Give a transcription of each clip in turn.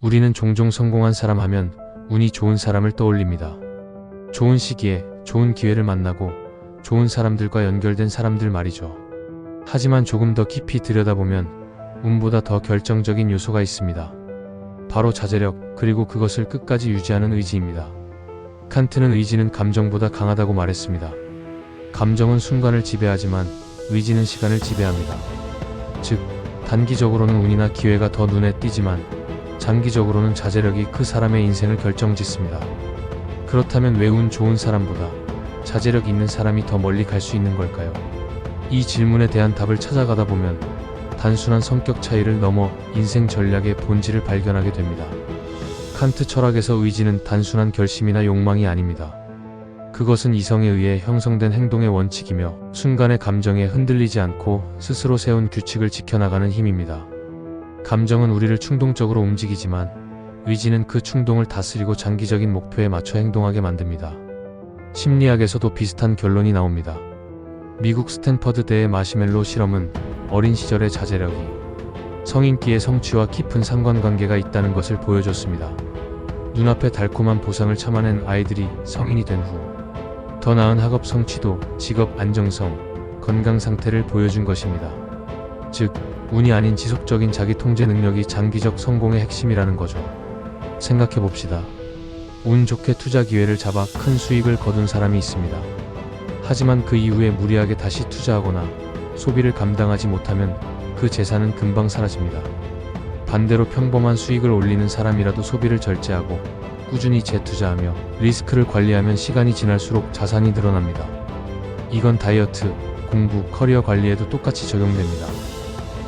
우리는 종종 성공한 사람 하면 운이 좋은 사람을 떠올립니다. 좋은 시기에 좋은 기회를 만나고 좋은 사람들과 연결된 사람들 말이죠. 하지만 조금 더 깊이 들여다보면 운보다 더 결정적인 요소가 있습니다. 바로 자제력, 그리고 그것을 끝까지 유지하는 의지입니다. 칸트는 의지는 감정보다 강하다고 말했습니다. 감정은 순간을 지배하지만 의지는 시간을 지배합니다. 즉, 단기적으로는 운이나 기회가 더 눈에 띄지만 장기적으로는 자제력이 그 사람의 인생을 결정짓습니다. 그렇다면 왜 운 좋은 사람보다 자제력 있는 사람이 더 멀리 갈 수 있는 걸까요? 이 질문에 대한 답을 찾아가다 보면 단순한 성격 차이를 넘어 인생 전략의 본질을 발견하게 됩니다. 칸트 철학에서 의지는 단순한 결심이나 욕망이 아닙니다. 그것은 이성에 의해 형성된 행동의 원칙이며 순간의 감정에 흔들리지 않고 스스로 세운 규칙을 지켜나가는 힘입니다. 감정은 우리를 충동적으로 움직이지만 의지는 그 충동을 다스리고 장기적인 목표에 맞춰 행동하게 만듭니다. 심리학에서도 비슷한 결론이 나옵니다. 미국 스탠퍼드대의 마시멜로 실험은 어린 시절의 자제력이 성인기의 성취와 깊은 상관관계가 있다는 것을 보여줬습니다. 눈앞에 달콤한 보상을 참아낸 아이들이 성인이 된 후 더 나은 학업 성취도, 직업 안정성, 건강 상태를 보여준 것입니다. 즉, 운이 아닌 지속적인 자기 통제 능력이 장기적 성공의 핵심이라는 거죠. 생각해봅시다. 운 좋게 투자 기회를 잡아 큰 수익을 거둔 사람이 있습니다. 하지만 그 이후에 무리하게 다시 투자하거나 소비를 감당하지 못하면 그 재산은 금방 사라집니다. 반대로 평범한 수익을 올리는 사람이라도 소비를 절제하고 꾸준히 재투자하며 리스크를 관리하면 시간이 지날수록 자산이 늘어납니다. 이건 다이어트, 공부, 커리어 관리에도 똑같이 적용됩니다.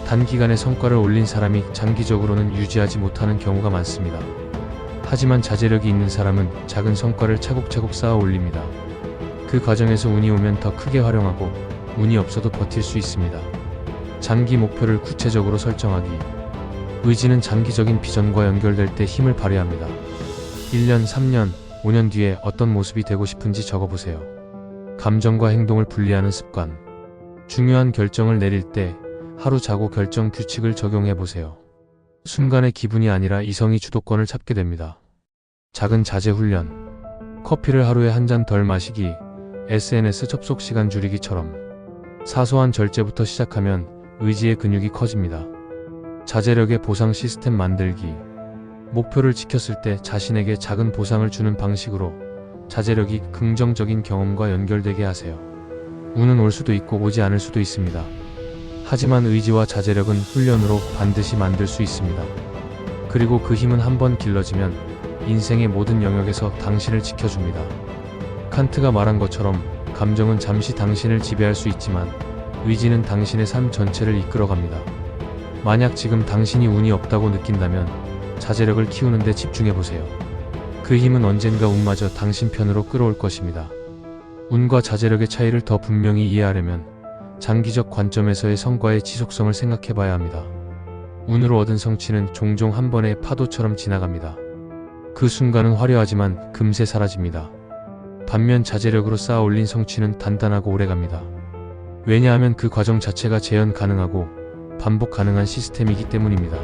단기간에 성과를 올린 사람이 장기적으로는 유지하지 못하는 경우가 많습니다. 하지만 자제력이 있는 사람은 작은 성과를 차곡차곡 쌓아 올립니다. 그 과정에서 운이 오면 더 크게 활용하고 운이 없어도 버틸 수 있습니다. 장기 목표를 구체적으로 설정하기. 의지는 장기적인 비전과 연결될 때 힘을 발휘합니다. 1년, 3년, 5년 뒤에 어떤 모습이 되고 싶은지 적어보세요. 감정과 행동을 분리하는 습관. 중요한 결정을 내릴 때 하루 자고 결정 규칙을 적용해보세요. 순간의 기분이 아니라 이성이 주도권을 잡게 됩니다. 작은 자제 훈련. 커피를 하루에 한 잔 덜 마시기, SNS 접속 시간 줄이기처럼 사소한 절제부터 시작하면 의지의 근육이 커집니다. 자제력의 보상 시스템 만들기. 목표를 지켰을 때 자신에게 작은 보상을 주는 방식으로 자제력이 긍정적인 경험과 연결되게 하세요. 운은 올 수도 있고 오지 않을 수도 있습니다. 하지만 의지와 자제력은 훈련으로 반드시 만들 수 있습니다. 그리고 그 힘은 한번 길러지면 인생의 모든 영역에서 당신을 지켜줍니다. 칸트가 말한 것처럼 감정은 잠시 당신을 지배할 수 있지만 의지는 당신의 삶 전체를 이끌어갑니다. 만약 지금 당신이 운이 없다고 느낀다면 자제력을 키우는 데 집중해보세요. 그 힘은 언젠가 운마저 당신 편으로 끌어올 것입니다. 운과 자제력의 차이를 더 분명히 이해하려면 장기적 관점에서의 성과의 지속성을 생각해봐야 합니다. 운으로 얻은 성취는 종종 한 번의 파도처럼 지나갑니다. 그 순간은 화려하지만 금세 사라집니다. 반면 자제력으로 쌓아 올린 성취는 단단하고 오래갑니다. 왜냐하면 그 과정 자체가 재현 가능하고 반복 가능한 시스템이기 때문입니다.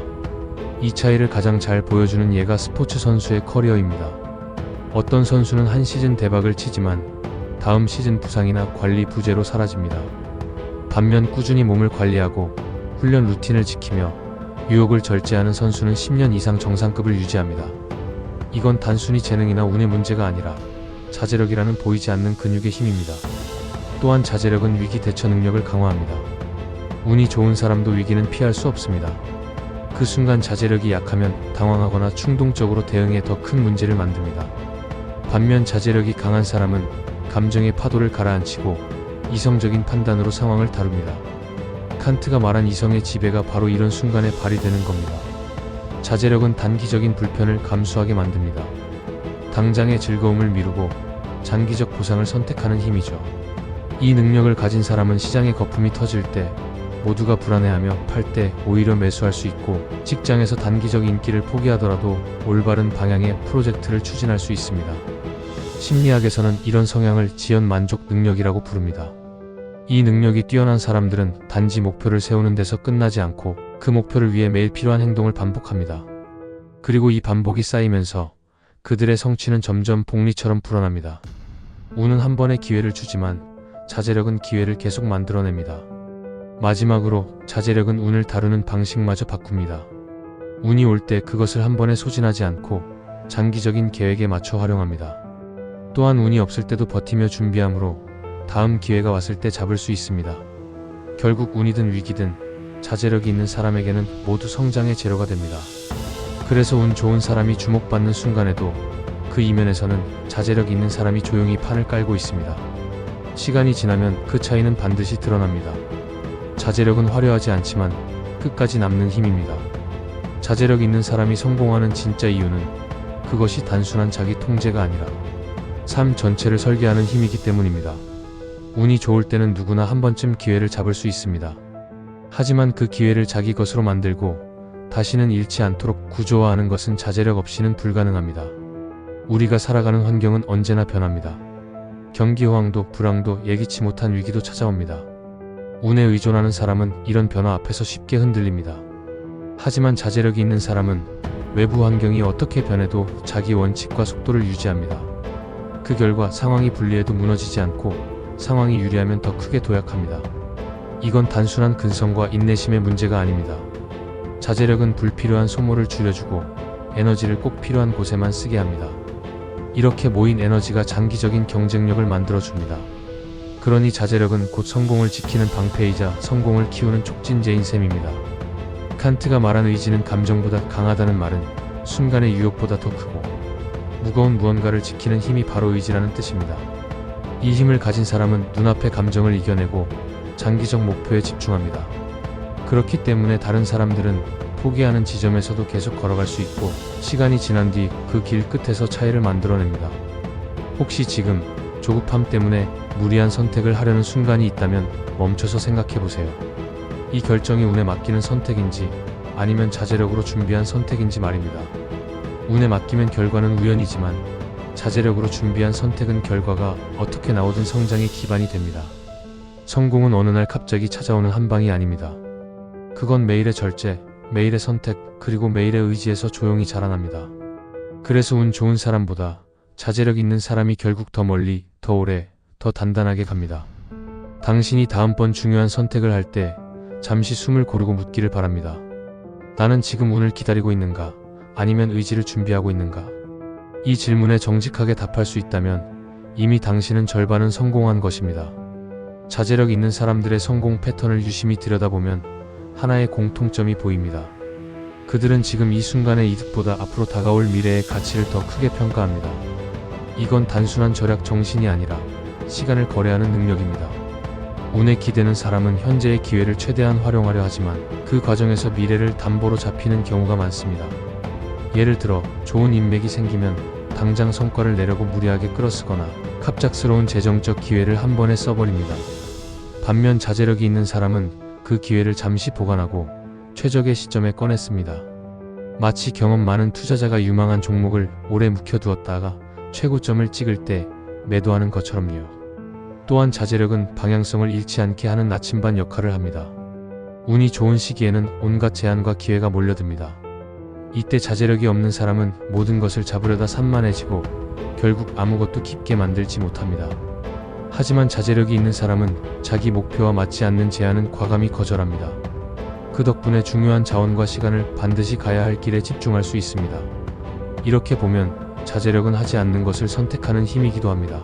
이 차이를 가장 잘 보여주는 예가 스포츠 선수의 커리어입니다. 어떤 선수는 한 시즌 대박을 치지만 다음 시즌 부상이나 관리 부재로 사라집니다. 반면 꾸준히 몸을 관리하고 훈련 루틴을 지키며 유혹을 절제하는 선수는 10년 이상 정상급을 유지합니다. 이건 단순히 재능이나 운의 문제가 아니라 자제력이라는 보이지 않는 근육의 힘입니다. 또한 자제력은 위기 대처 능력을 강화합니다. 운이 좋은 사람도 위기는 피할 수 없습니다. 그 순간 자제력이 약하면 당황하거나 충동적으로 대응해 더 큰 문제를 만듭니다. 반면 자제력이 강한 사람은 감정의 파도를 가라앉히고 이성적인 판단으로 상황을 다룹니다. 칸트가 말한 이성의 지배가 바로 이런 순간에 발휘되는 겁니다. 자제력은 단기적인 불편을 감수하게 만듭니다. 당장의 즐거움을 미루고 장기적 보상을 선택하는 힘이죠. 이 능력을 가진 사람은 시장의 거품이 터질 때 모두가 불안해하며 팔 때 오히려 매수할 수 있고 직장에서 단기적 인기를 포기하더라도 올바른 방향의 프로젝트를 추진할 수 있습니다. 심리학에서는 이런 성향을 지연 만족 능력이라고 부릅니다. 이 능력이 뛰어난 사람들은 단지 목표를 세우는 데서 끝나지 않고 그 목표를 위해 매일 필요한 행동을 반복합니다. 그리고 이 반복이 쌓이면서 그들의 성취는 점점 복리처럼 불어납니다. 운은 한 번의 기회를 주지만 자제력은 기회를 계속 만들어냅니다. 마지막으로 자제력은 운을 다루는 방식마저 바꿉니다. 운이 올 때 그것을 한 번에 소진하지 않고 장기적인 계획에 맞춰 활용합니다. 또한 운이 없을 때도 버티며 준비함으로 다음 기회가 왔을 때 잡을 수 있습니다. 결국 운이든 위기든 자제력이 있는 사람에게는 모두 성장의 재료가 됩니다. 그래서 운 좋은 사람이 주목받는 순간에도 그 이면에서는 자제력 있는 사람이 조용히 판을 깔고 있습니다. 시간이 지나면 그 차이는 반드시 드러납니다. 자제력은 화려하지 않지만 끝까지 남는 힘입니다. 자제력 있는 사람이 성공하는 진짜 이유는 그것이 단순한 자기 통제가 아니라 삶 전체를 설계하는 힘이기 때문입니다. 운이 좋을 때는 누구나 한 번쯤 기회를 잡을 수 있습니다. 하지만 그 기회를 자기 것으로 만들고 다시는 잃지 않도록 구조화하는 것은 자제력 없이는 불가능합니다. 우리가 살아가는 환경은 언제나 변합니다. 경기호황도 불황도 예기치 못한 위기도 찾아옵니다. 운에 의존하는 사람은 이런 변화 앞에서 쉽게 흔들립니다. 하지만 자제력이 있는 사람은 외부 환경이 어떻게 변해도 자기 원칙과 속도를 유지합니다. 그 결과 상황이 불리해도 무너지지 않고 상황이 유리하면 더 크게 도약합니다. 이건 단순한 근성과 인내심의 문제가 아닙니다. 자제력은 불필요한 소모를 줄여주고 에너지를 꼭 필요한 곳에만 쓰게 합니다. 이렇게 모인 에너지가 장기적인 경쟁력을 만들어줍니다. 그러니 자제력은 곧 성공을 지키는 방패이자 성공을 키우는 촉진제인 셈입니다. 칸트가 말한 의지는 감정보다 강하다는 말은 순간의 유혹보다 더 크고 무거운 무언가를 지키는 힘이 바로 의지라는 뜻입니다. 이 힘을 가진 사람은 눈앞의 감정을 이겨내고 장기적 목표에 집중합니다. 그렇기 때문에 다른 사람들은 포기하는 지점에서도 계속 걸어갈 수 있고 시간이 지난 뒤 그 길 끝에서 차이를 만들어냅니다. 혹시 지금 조급함 때문에 무리한 선택을 하려는 순간이 있다면 멈춰서 생각해보세요. 이 결정이 운에 맡기는 선택인지 아니면 자제력으로 준비한 선택인지 말입니다. 운에 맡기면 결과는 우연이지만 자제력으로 준비한 선택은 결과가 어떻게 나오든 성장의 기반이 됩니다. 성공은 어느 날 갑자기 찾아오는 한방이 아닙니다. 그건 매일의 절제, 매일의 선택, 그리고 매일의 의지에서 조용히 자라납니다. 그래서 운 좋은 사람보다 자제력 있는 사람이 결국 더 멀리, 더 오래, 더 단단하게 갑니다. 당신이 다음번 중요한 선택을 할 때 잠시 숨을 고르고 묻기를 바랍니다. 나는 지금 운을 기다리고 있는가? 아니면 의지를 준비하고 있는가? 이 질문에 정직하게 답할 수 있다면 이미 당신은 절반은 성공한 것입니다. 자제력 있는 사람들의 성공 패턴을 유심히 들여다보면 하나의 공통점이 보입니다. 그들은 지금 이 순간의 이득보다 앞으로 다가올 미래의 가치를 더 크게 평가합니다. 이건 단순한 절약 정신이 아니라 시간을 거래하는 능력입니다. 운에 기대는 사람은 현재의 기회를 최대한 활용하려 하지만 그 과정에서 미래를 담보로 잡히는 경우가 많습니다. 예를 들어 좋은 인맥이 생기면 당장 성과를 내려고 무리하게 끌어쓰거나 갑작스러운 재정적 기회를 한 번에 써버립니다. 반면 자제력이 있는 사람은 그 기회를 잠시 보관하고 최적의 시점에 꺼냈습니다. 마치 경험 많은 투자자가 유망한 종목을 오래 묵혀두었다가 최고점을 찍을 때 매도하는 것처럼요. 또한 자제력은 방향성을 잃지 않게 하는 나침반 역할을 합니다. 운이 좋은 시기에는 온갖 제한과 기회가 몰려듭니다. 이때 자제력이 없는 사람은 모든 것을 잡으려다 산만해지고 결국 아무것도 깊게 만들지 못합니다. 하지만 자제력이 있는 사람은 자기 목표와 맞지 않는 제한은 과감히 거절합니다. 그 덕분에 중요한 자원과 시간을 반드시 가야 할 길에 집중할 수 있습니다. 이렇게 보면 자제력은 하지 않는 것을 선택하는 힘이기도 합니다.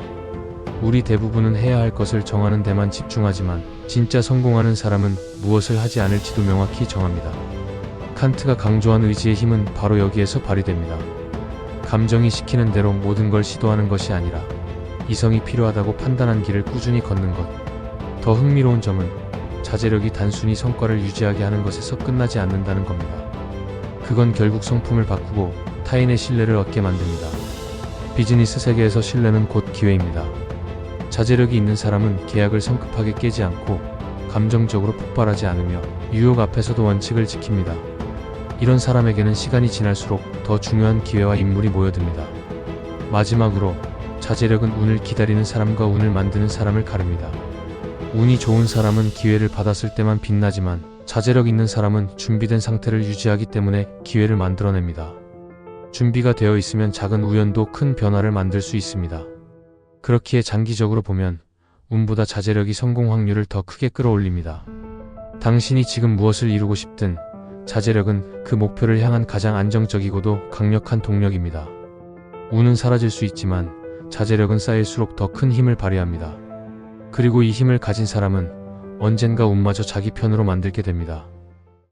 우리 대부분은 해야 할 것을 정하는 데만 집중하지만 진짜 성공하는 사람은 무엇을 하지 않을지도 명확히 정합니다. 칸트가 강조한 의지의 힘은 바로 여기에서 발휘됩니다. 감정이 시키는 대로 모든 걸 시도하는 것이 아니라 이성이 필요하다고 판단한 길을 꾸준히 걷는 것. 더 흥미로운 점은 자제력이 단순히 성과를 유지하게 하는 것에서 끝나지 않는다는 겁니다. 그건 결국 성품을 바꾸고 타인의 신뢰를 얻게 만듭니다. 비즈니스 세계에서 신뢰는 곧 기회입니다. 자제력이 있는 사람은 계약을 성급하게 깨지 않고 감정적으로 폭발하지 않으며 유혹 앞에서도 원칙을 지킵니다. 이런 사람에게는 시간이 지날수록 더 중요한 기회와 인물이 모여듭니다. 마지막으로 자제력은 운을 기다리는 사람과 운을 만드는 사람을 가릅니다. 운이 좋은 사람은 기회를 받았을 때만 빛나지만 자제력 있는 사람은 준비된 상태를 유지하기 때문에 기회를 만들어냅니다. 준비가 되어 있으면 작은 우연도 큰 변화를 만들 수 있습니다. 그렇기에 장기적으로 보면 운보다 자제력이 성공 확률을 더 크게 끌어올립니다. 당신이 지금 무엇을 이루고 싶든 자제력은 그 목표를 향한 가장 안정적이고도 강력한 동력입니다. 운은 사라질 수 있지만 자제력은 쌓일수록 더 큰 힘을 발휘합니다. 그리고 이 힘을 가진 사람은 언젠가 운마저 자기 편으로 만들게 됩니다.